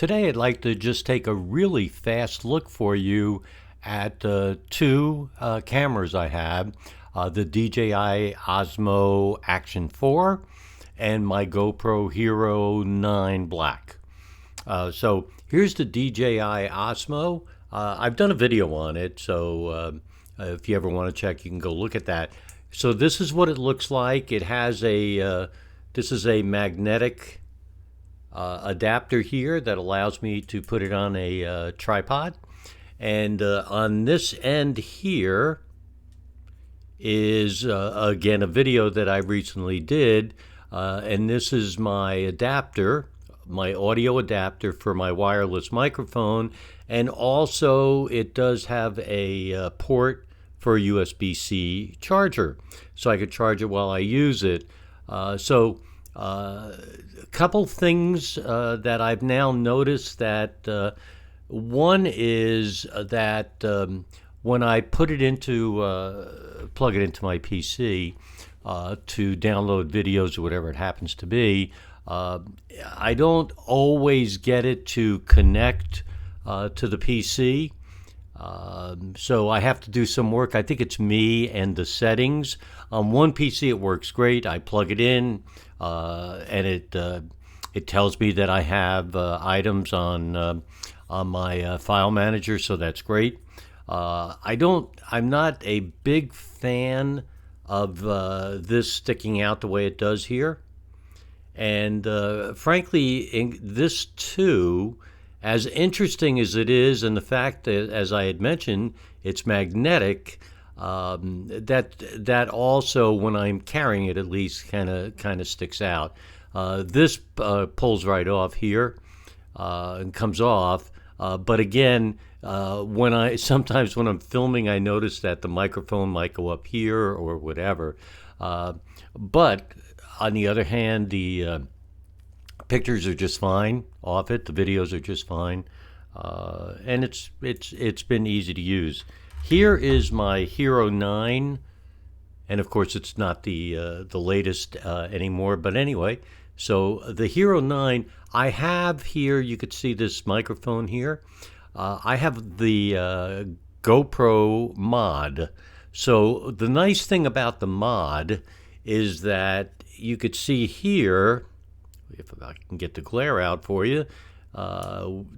Today I'd like to just take a really fast look for you at two cameras I have, the DJI OSMO Action 4 and my GoPro Hero 9 Black. So here's the DJI OSMO. I've done a video on it, so if you ever want to check, you can go look at that. So this is what it looks like. It has this is a magnetic adapter here that allows me to put it on a tripod. And on this end here is, again, a video that I recently did. And this is my adapter, my audio adapter for my wireless microphone. And also it does have a port for a USB-C charger, so I could charge it while I use it. A couple things that I've now noticed that one is that when I put it into plug it into my PC to download videos or whatever it happens to be, I don't always get it to connect to the PC. So I have to do some work. I think it's me and the settings. On one PC it works great. I plug it in and it tells me that I have items on my file manager, so that's great. I'm not a big fan of this sticking out the way it does here. And frankly, this too, as interesting as it is, and the fact that, as I had mentioned, it's magnetic, that also, when I'm carrying it, at least kind of sticks out. This pulls right off here and comes off. But again, sometimes when I'm filming, I notice that the microphone might go up here or whatever. But on the other hand, the pictures are just fine off it. The videos are just fine, and it's been easy to use. Here is my Hero 9, and of course it's not the latest anymore. But anyway, so the Hero 9, I have here. You could see this microphone here. I have the GoPro mod. So the nice thing about the mod is that you could see here, if I can get the glare out for you,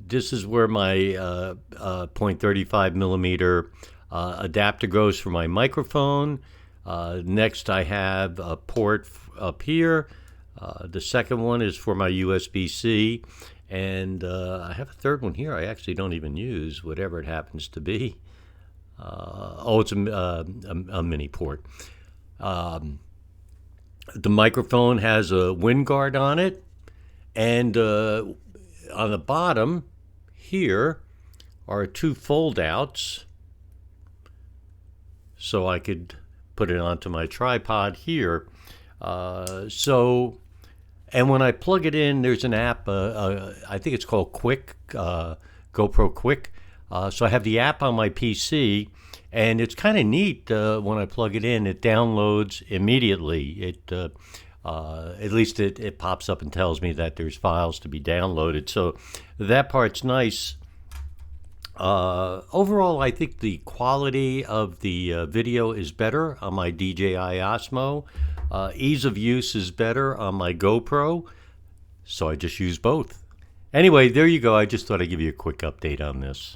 this is where my 0.35 millimeter adapter goes for my microphone. Next I have a port up here. The second one is for my USB-C. And I have a third one here I actually don't even use, whatever it happens to be. It's a mini port. The microphone has a wind guard on it, and on the bottom here are two fold-outs, so I could put it onto my tripod here. And when I plug it in, there's an app, I think it's called Quick, GoPro Quick. So I have the app on my PC, and it's kind of neat. When I plug it in, it downloads immediately. At least it pops up and tells me that there's files to be downloaded. So that part's nice. Overall, I think the quality of the video is better on my DJI OSMO. Ease of use is better on my GoPro, so I just use both. Anyway, there you go. I just thought I'd give you a quick update on this.